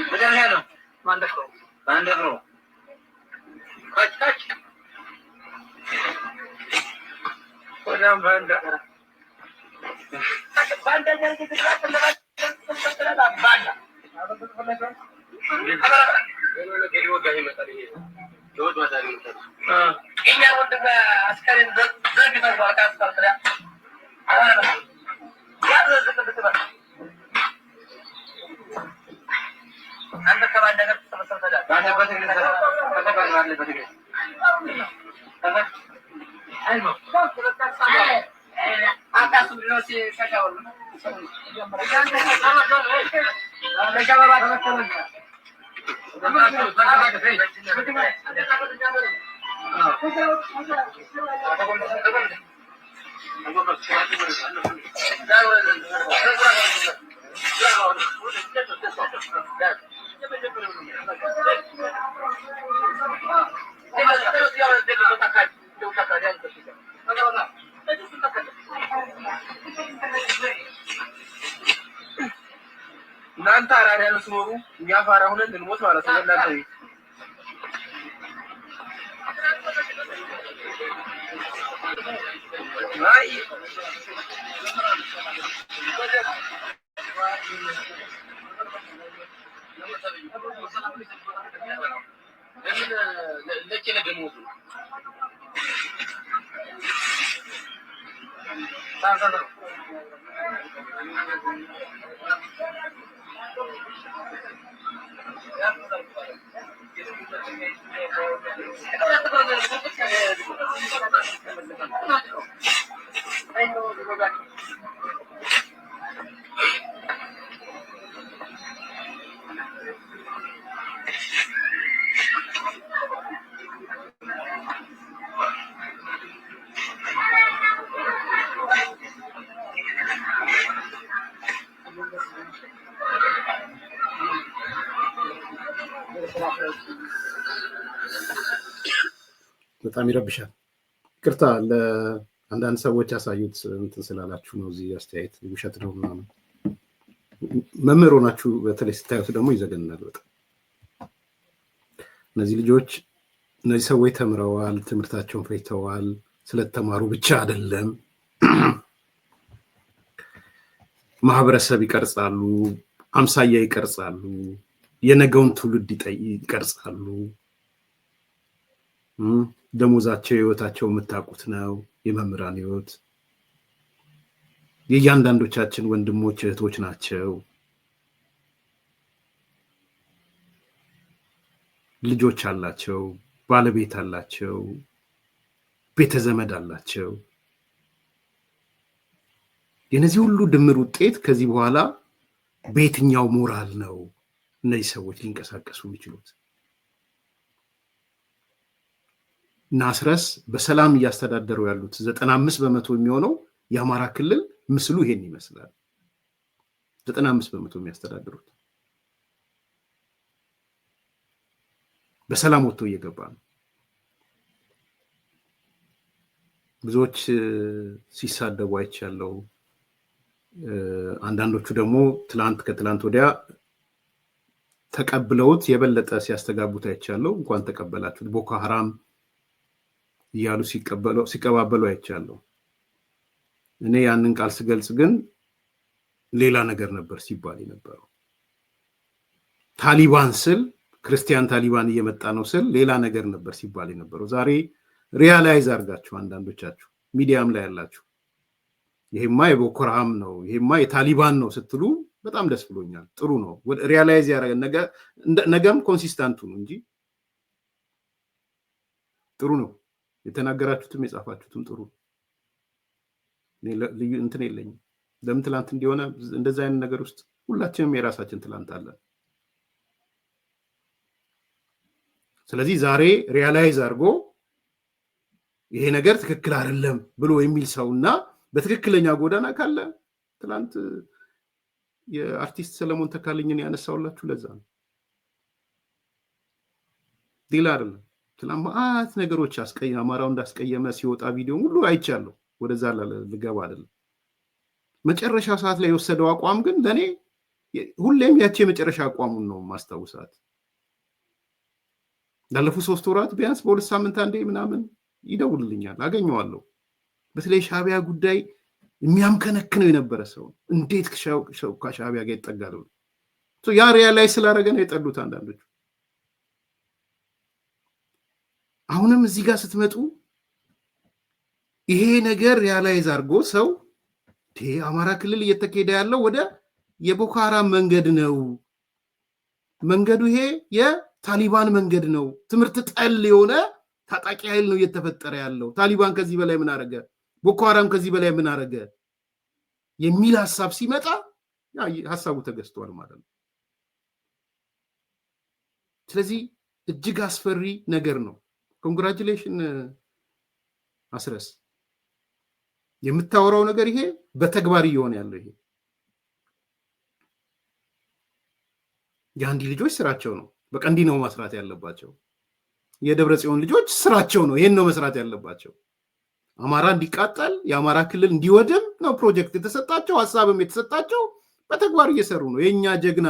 በደረጃ ነው ማንደፍሮ ካች ወዳም ባንዳ ጀርግ ትግራት ለባንዳ ባንዳ ገሪ ወጋይ መጣል ይሄ ዶድ ማዳሪ መጣል እኛ ወንድም አስከሬን ዘርግ ተባለ ካስፈልያ አላለ ያለ ዘከበተ አንተ ከባንዳ ጋር ተመሰረተ ባንዳ በትግል ተባለ በትግል አይሞ አታሱ ቢሮሲ ሻሻው እናንተ አራዳ ነው ስሞሩ እኛ ፋራ ሆነን ልንሞት ማለት ነው። እናንተ ላይ ለከለ ደሞዙ ታዛዛ በጣም ይረብሻል። ይቅርታ ለአንዳንድ ሰዎች ያሳዩት እንትን ስላላችሁ ነው። እዚህ አስተያየት ውሸት ነው ምናምን መምህር ሆናችሁ በተለይ ስታዩት ደግሞ ይዘገናል በጣም። እነዚህ ልጆች እነዚህ ሰዎች ተምረዋል፣ ትምህርታቸውን ፈጅተዋል። ስለተማሩ ብቻ አይደለም ማህበረሰብ ይቀርጻሉ፣ አምሳያ ይቀርጻሉ፣ የነገውን ትውልድ ይቀርጻሉ። ደሞዛቸው ህይወታቸው የምታውቁት ነው። የመምህራን ህይወት የእያንዳንዶቻችን ወንድሞች እህቶች ናቸው። ልጆች አላቸው፣ ባለቤት አላቸው፣ ቤተዘመድ አላቸው። የነዚህ ሁሉ ድምር ውጤት ከዚህ በኋላ በየትኛው ሞራል ነው እነዚህ ሰዎች ሊንቀሳቀሱ የሚችሉት? ናስረስ በሰላም እያስተዳደሩ ያሉት 95% የሚሆነው የአማራ ክልል ምስሉ ይሄን ይመስላል። 95% የሚያስተዳድሩት በሰላም ወጥቶ እየገባ ነው። ብዙዎች ሲሳደቡ አይቻለው። አንዳንዶቹ ደግሞ ከትላንት ወዲያ ተቀብለውት የበለጠ ሲያስተጋቡት አይቻለው። እንኳን ተቀበላችሁት ቦኮ ሐራም እያሉ ሲቀባበሉ አይቻለው። እኔ ያንን ቃል ስገልጽ ግን ሌላ ነገር ነበር ሲባል የነበረው። ታሊባን ስል ክርስቲያን ታሊባን እየመጣ ነው ስል ሌላ ነገር ነበር ሲባል የነበረው። ዛሬ ሪያላይዝ አድርጋችሁ አንዳንዶቻችሁ ሚዲያም ላይ ያላችሁ ይሄማ የቦኮ ሐራም ነው ይሄማ የታሊባን ነው ስትሉ በጣም ደስ ብሎኛል። ጥሩ ነው። ሪያላይዝ ያደረገ ነገም ኮንሲስታንቱ ነው እንጂ ጥሩ ነው። የተናገራችሁትም የጻፋችሁትም ጥሩ ልዩ እንትን የለኝም። ለምን ትላንት እንዲሆነ እንደዛ አይነት ነገር ውስጥ ሁላችንም የራሳችን ትላንት አለ። ስለዚህ ዛሬ ሪያላይዝ አድርጎ ይሄ ነገር ትክክል አይደለም ብሎ የሚል ሰውና በትክክለኛ ጎዳና ካለ ትላንት የአርቲስት ሰለሞን ተካልኝን ያነሳውላችሁ ለዛ ነው። ዲላ አይደለም። ትላንት ማአት ነገሮች አማራው እንዳስቀየመ ሲወጣ ቪዲዮ ሁሉ አይቻለሁ። ወደዛ ልገባ አይደለም። መጨረሻ ሰዓት ላይ የወሰደው አቋም ግን ለኔ ሁሌም ያቺ የመጨረሻ አቋሙን ነው ማስታውሳት። ላለፉት 3 ወራት ቢያንስ በሁለት ሳምንት አንዴ ምናምን ይደውልልኛል፣ አገኘዋለሁ። በተለይ ሻዕቢያ ጉዳይ የሚያምከነክነው የነበረ ሰው እንዴት ከሻዕቢያ ጋር ይጠጋል ብሎ ያ ሪያላይዝ ስላደረገ ነው የጠሉት አንዳንዶቹ። አሁንም እዚህ ጋር ስትመጡ ይሄ ነገር ሪያላይዝ አድርጎ ሰው አማራ ክልል እየተካሄደ ያለው ወደ የቦኮ ሐራም መንገድ ነው፣ መንገዱ ይሄ የታሊባን መንገድ ነው፣ ትምህርት ጠል የሆነ ታጣቂ ኃይል ነው እየተፈጠረ ያለው። ታሊባን ከዚህ በላይ ምን አረገ? ቦኮ ሐራም ከዚህ በላይ ምን አረገ? የሚል ሐሳብ ሲመጣ ሐሳቡ ተገዝቷል ማለት ነው። ስለዚህ እጅግ አስፈሪ ነገር ነው። ኮንግራቹሌሽን አስረስ፣ የምታወራው ነገር ይሄ በተግባር እየሆነ ያለው ይሄ የአንዲ ልጆች ስራቸው ነው። በቃ እንዲህ ነው መስራት ያለባቸው። የደብረ ጽዮን ልጆች ስራቸው ነው፣ ይሄን ነው መስራት ያለባቸው። አማራ እንዲቃጠል የአማራ ክልል እንዲወድም ነው ፕሮጀክት የተሰጣቸው፣ ሐሳብም የተሰጣቸው። በተግባር እየሰሩ ነው። የኛ ጀግና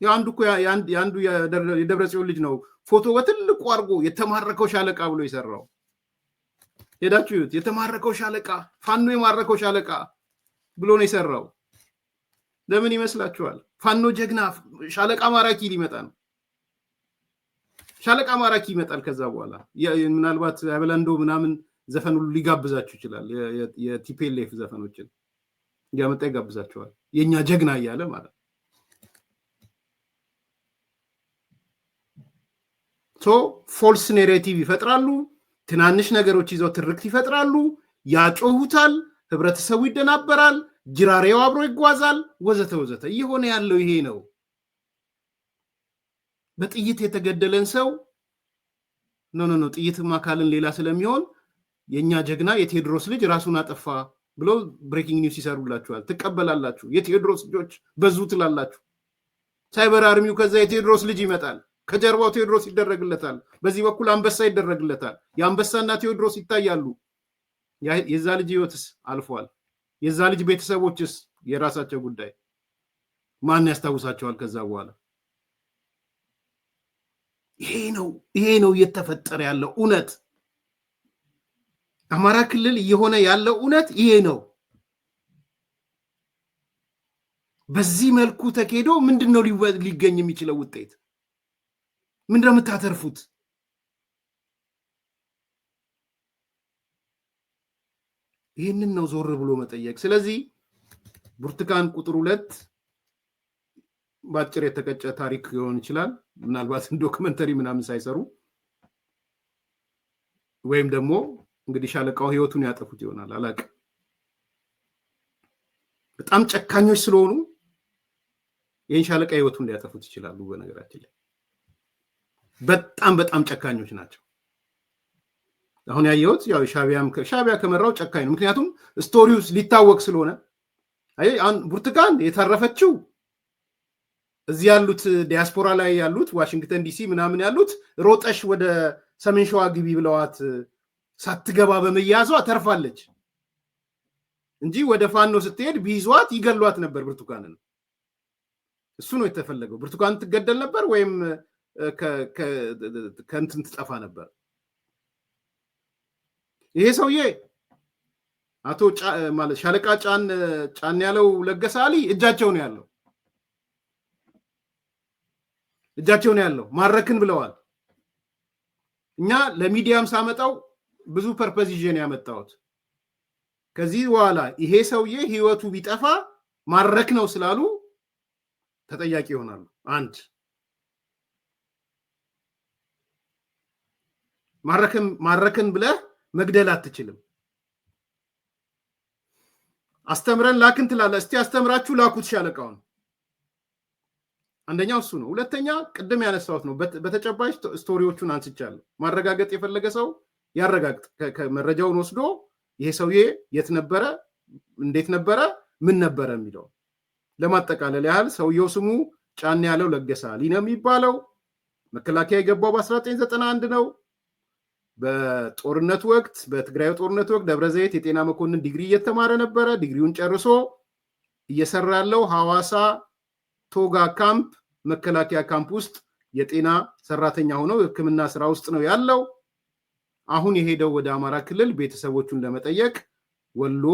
የአንዱ የደብረ ጽዮን ልጅ ነው ፎቶ በትልቁ አድርጎ የተማረከው ሻለቃ ብሎ የሰራው። ሄዳችሁ የተማረከው ሻለቃ ፋኖ የማረከው ሻለቃ ብሎ ነው የሰራው። ለምን ይመስላችኋል? ፋኖ ጀግና ሻለቃ ማራኪ ሊመጣ ነው። ሻለቃ ማራኪ ይመጣል። ከዛ በኋላ ምናልባት አበላንዶ ምናምን ዘፈን ሁሉ ሊጋብዛችሁ ይችላል። የቲፒኤልኤፍ ዘፈኖችን እያመጣ ይጋብዛችኋል። የኛ ጀግና እያለ ማለት ፎልስ ኔሬቲቭ ይፈጥራሉ ትናንሽ ነገሮች ይዘው ትርክት ይፈጥራሉ ያጮሁታል ህብረተሰቡ ይደናበራል ጅራሬው አብሮ ይጓዛል ወዘተ ወዘተ ይሆነ ያለው ይሄ ነው በጥይት የተገደለን ሰው ኖ ጥይት ማካልን ሌላ ስለሚሆን የኛ ጀግና የቴዎድሮስ ልጅ ራሱን አጠፋ ብሎ ብሬኪንግ ኒውስ ይሰሩላችኋል ተቀበላላችሁ የቴዎድሮስ ልጆች በዙ ትላላችሁ ሳይበር አርሚው ከዛ የቴዎድሮስ ልጅ ይመጣል ከጀርባው ቴዎድሮስ ይደረግለታል በዚህ በኩል አንበሳ ይደረግለታል የአንበሳና ቴዎድሮስ ይታያሉ የዛ ልጅ ህይወትስ አልፏል የዛ ልጅ ቤተሰቦችስ የራሳቸው ጉዳይ ማን ያስታውሳቸዋል ከዛ በኋላ ይሄ ነው እየተፈጠረ ያለው እውነት አማራ ክልል እየሆነ ያለው እውነት ይሄ ነው በዚህ መልኩ ተኬዶ ምንድነው ሊገኝ የሚችለው ውጤት ምንድነው የምታተርፉት ይሄንን ነው ዞር ብሎ መጠየቅ ስለዚህ ብርቱካን ቁጥር 2 ባጭር የተቀጨ ታሪክ ሊሆን ይችላል ምናልባት ዶክመንተሪ ምናምን ሳይሰሩ ወይም ደግሞ እንግዲህ ሻለቃው ህይወቱን ያጠፉት ይሆናል አላቅ በጣም ጨካኞች ስለሆኑ ይሄን ሻለቃ ህይወቱን ሊያጠፉት ይችላሉ በነገራችን ላይ በጣም ጨካኞች ናቸው አሁን ያየሁት ያው ሻቢያ ከመራው ጨካኝ ነው ምክንያቱም ስቶሪው ሊታወቅ ስለሆነ አሁን ብርቱካን የተረፈችው እዚህ ያሉት ዲያስፖራ ላይ ያሉት ዋሽንግተን ዲሲ ምናምን ያሉት ሮጠሽ ወደ ሰሜን ሸዋ ግቢ ብለዋት ሳትገባ በመያዟ ተርፋለች እንጂ ወደ ፋኖ ስትሄድ ቢይዟት ይገሏት ነበር ብርቱካንን እሱ ነው የተፈለገው ብርቱካን ትገደል ነበር ወይም ከእንትን ትጠፋ ነበር ይሄ ሰውዬ አቶ ማለት ሻለቃ ጫን ያለው ለገሳሊ እጃቸው ነው ያለው ማረክን ብለዋል እኛ ለሚዲያም ሳመጣው ብዙ ፐርፐዝ ይዤን ያመጣሁት ከዚህ በኋላ ይሄ ሰውዬ ህይወቱ ቢጠፋ ማረክ ነው ስላሉ ተጠያቂ ይሆናሉ አንድ ማረክን ብለህ መግደል አትችልም አስተምረን ላክን ትላለህ እስቲ አስተምራችሁ ላኩት ሻለቃውን አንደኛው እሱ ነው ሁለተኛ ቅድም ያነሳሁት ነው በተጨባጭ ስቶሪዎቹን አንስቻለሁ ማረጋገጥ የፈለገ ሰው ያረጋግጥ ከመረጃውን ወስዶ ይሄ ሰውዬ የት ነበረ እንዴት ነበረ ምን ነበረ የሚለው ለማጠቃለል ያህል ሰውየው ስሙ ጫን ያለው ለገሳሊ ነው የሚባለው መከላከያ የገባው በ1991 ነው በጦርነት ወቅት በትግራይ ጦርነት ወቅት ደብረዘይት የጤና መኮንን ዲግሪ እየተማረ ነበረ ዲግሪውን ጨርሶ እየሰራ ያለው ሐዋሳ ቶጋ ካምፕ መከላከያ ካምፕ ውስጥ የጤና ሰራተኛ ሆኖ ህክምና ስራ ውስጥ ነው ያለው አሁን የሄደው ወደ አማራ ክልል ቤተሰቦቹን ለመጠየቅ ወሎ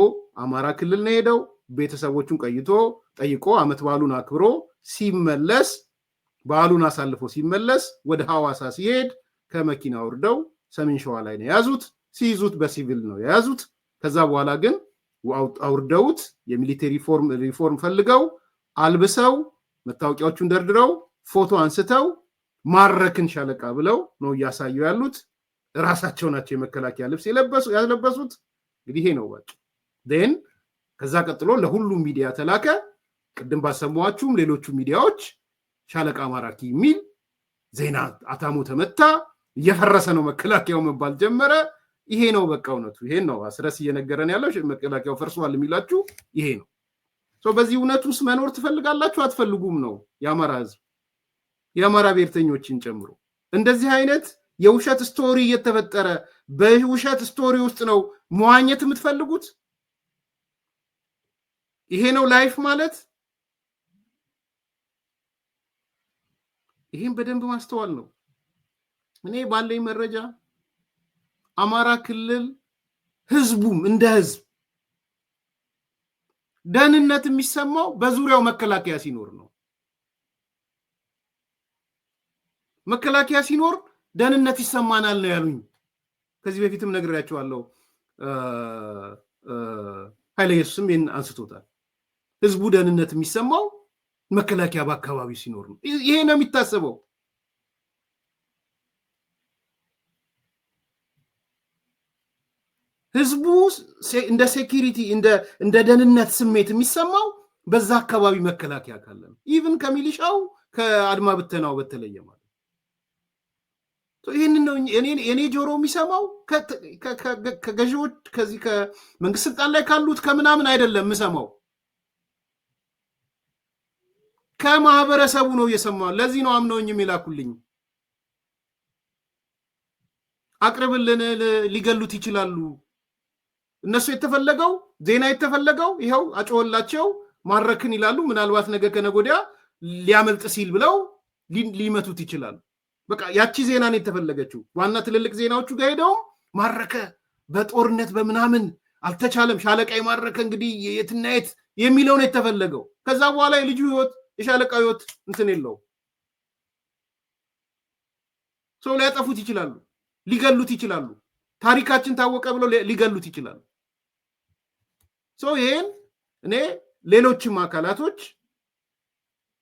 አማራ ክልል ነው ሄደው ቤተሰቦቹን ጠይቆ አመት ባሉን አክብሮ ሲመለስ ባሉን አሳልፎ ሲመለስ ወደ ሐዋሳ ሲሄድ ከመኪና ወርደው ሰሜን ሸዋ ላይ ነው ያዙት ሲይዙት በሲቪል ነው ያዙት ከዛ በኋላ ግን አውርደውት የሚሊተሪ ሪፎርም ፈልገው አልብሰው መታወቂያዎቹን ደርድረው ፎቶ አንስተው ማረክን ሻለቃ ብለው ነው ያሳዩ ያሉት ራሳቸው ናቸው የመከላከያ ልብስ ያለበሱት እንግዲህ ይሄ ነው ባጭ then ከዛ ቀጥሎ ለሁሉም ሚዲያ ተላከ ቅድም ባሰማዋችሁም ሌሎቹ ሚዲያዎች ሻለቃ ማራኪ የሚል ዜና አታሙ ተመታ እየፈረሰ ነው መከላከያው መባል ጀመረ ይሄ ነው በቃ እውነቱ ይሄ ነው አስረስ እየነገረን ያለው መከላከያው ፈርሷል የሚላችሁ ይሄ ነው በዚህ እውነት ውስጥ መኖር ትፈልጋላችሁ አትፈልጉም ነው የአማራ ህዝብ የአማራ ብሔርተኞችን ጨምሮ እንደዚህ አይነት የውሸት ስቶሪ እየተፈጠረ በውሸት ስቶሪ ውስጥ ነው መዋኘት የምትፈልጉት ይሄ ነው ላይፍ ማለት ይሄን በደንብ ማስተዋል ነው እኔ ባለኝ መረጃ አማራ ክልል ህዝቡም እንደ ህዝብ ደህንነት የሚሰማው በዙሪያው መከላከያ ሲኖር ነው መከላከያ ሲኖር ደህንነት ይሰማናል ነው ያሉኝ ከዚህ በፊትም ነግሬያቸዋለሁ ኃይለ ኢየሱስም ይሄን አንስቶታል ህዝቡ ደህንነት የሚሰማው መከላከያ በአካባቢው ሲኖር ነው ይሄ ነው የሚታሰበው ህዝቡ እንደ ሴኩሪቲ እንደ ደህንነት ስሜት የሚሰማው በዛ አካባቢ መከላከያ ካለ ነው። ኢቭን ከሚሊሻው ከአድማ ብተናው በተለየ ማለት ይህንን ነው እኔ ጆሮ የሚሰማው ከገዢዎች ከዚህ ከመንግስት ስልጣን ላይ ካሉት ከምናምን አይደለም የምሰማው ከማህበረሰቡ ነው እየሰማው። ለዚህ ነው አምነውኝ የሚላኩልኝ። አቅርብልን ሊገሉት ይችላሉ። እነሱ የተፈለገው ዜና የተፈለገው ይኸው አጮህላቸው ማረክን ይላሉ። ምናልባት ነገ ከነጎዲያ ሊያመልጥ ሲል ብለው ሊመቱት ይችላሉ። በቃ ያቺ ዜና ነው የተፈለገችው። ዋና ትልልቅ ዜናዎቹ ጋር ሄደው ማረከ በጦርነት በምናምን አልተቻለም፣ ሻለቃ ማረከ እንግዲህ የትና የት የሚለው ነው የተፈለገው። ከዛ በኋላ የልጁ ህይወት የሻለቃ ህይወት እንትን የለው። ሰው ሊያጠፉት ይችላሉ፣ ሊገሉት ይችላሉ። ታሪካችን ታወቀ ብለው ሊገሉት ይችላሉ። ሰው ይሄን እኔ ሌሎችም አካላቶች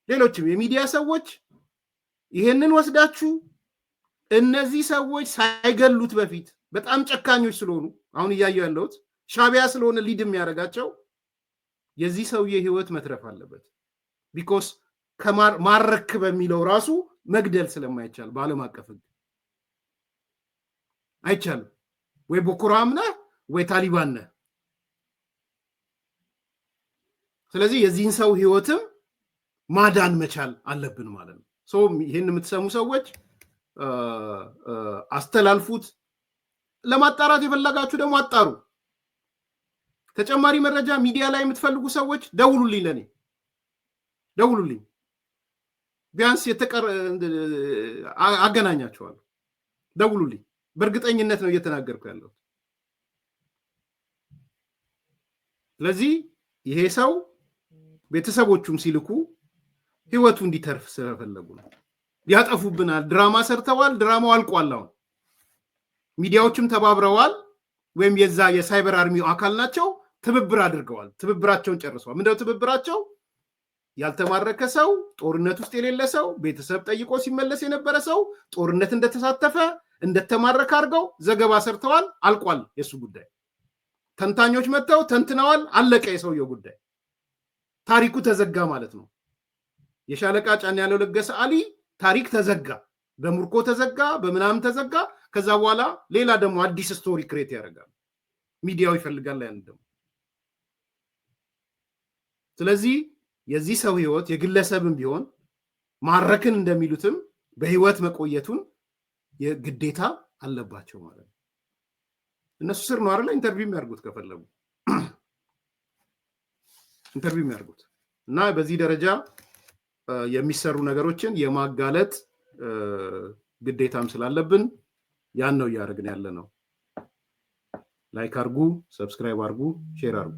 ሌሎችም የሚዲያ ሰዎች ይሄንን ወስዳችሁ እነዚህ ሰዎች ሳይገሉት በፊት በጣም ጨካኞች ስለሆኑ አሁን እያየሁ ያለሁት ሻቢያ ስለሆነ ሊድ የሚያደርጋቸው የዚህ ሰውዬ ህይወት መትረፍ አለበት። ቢኮስ ከማረክ በሚለው ራሱ መግደል ስለማይቻል በዓለም አቀፍ ህግ አይቻልም። ወይ ቦኮ ሃራም ነህ ወይ ታሊባን ነህ። ስለዚህ የዚህን ሰው ህይወትም ማዳን መቻል አለብን ማለት ነው። ሰው ይሄን የምትሰሙ ሰዎች አስተላልፉት። ለማጣራት የፈለጋችሁ ደግሞ አጣሩ። ተጨማሪ መረጃ ሚዲያ ላይ የምትፈልጉ ሰዎች ደውሉልኝ፣ ለኔ ደውሉልኝ። ቢያንስ አገናኛችኋለሁ። ደውሉልኝ። በእርግጠኝነት ነው እየተናገርኩ ያለሁት። ስለዚህ ይሄ ሰው ቤተሰቦቹም ሲልኩ ህይወቱ እንዲተርፍ ስለፈለጉ ነው። ያጠፉብናል፣ ድራማ ሰርተዋል፣ ድራማው አልቋል። አሁን ሚዲያዎችም ተባብረዋል፣ ወይም የዛ የሳይበር አርሚው አካል ናቸው። ትብብር አድርገዋል። ትብብራቸውን ጨርሰዋል። ምንድነው ትብብራቸው? ያልተማረከ ሰው፣ ጦርነት ውስጥ የሌለ ሰው፣ ቤተሰብ ጠይቆ ሲመለስ የነበረ ሰው ጦርነት እንደተሳተፈ እንደተማረከ አድርገው ዘገባ ሰርተዋል። አልቋል የሱ ጉዳይ። ተንታኞች መጥተው ተንትነዋል። አለቀ የሰውየው ጉዳይ። ታሪኩ ተዘጋ ማለት ነው። የሻለቃ ጫን ያለው ለገሰ አሊ ታሪክ ተዘጋ፣ በሙርኮ ተዘጋ፣ በምናምን ተዘጋ። ከዛ በኋላ ሌላ ደግሞ አዲስ ስቶሪ ክሬት ያደርጋል። ሚዲያው ይፈልጋል ያን ደግሞ። ስለዚህ የዚህ ሰው ህይወት የግለሰብም ቢሆን ማረክን እንደሚሉትም በህይወት መቆየቱን የግዴታ አለባቸው ማለት ነው። እነሱ ስር ነው አይደል ኢንተርቪው የሚያርጉት፣ ከፈለጉ ኢንተርቪው የሚያርጉት እና በዚህ ደረጃ የሚሰሩ ነገሮችን የማጋለጥ ግዴታም ስላለብን ያን ነው እያደረግን ያለ ነው። ላይክ አርጉ፣ ሰብስክራይብ አርጉ፣ ሼር አርጉ።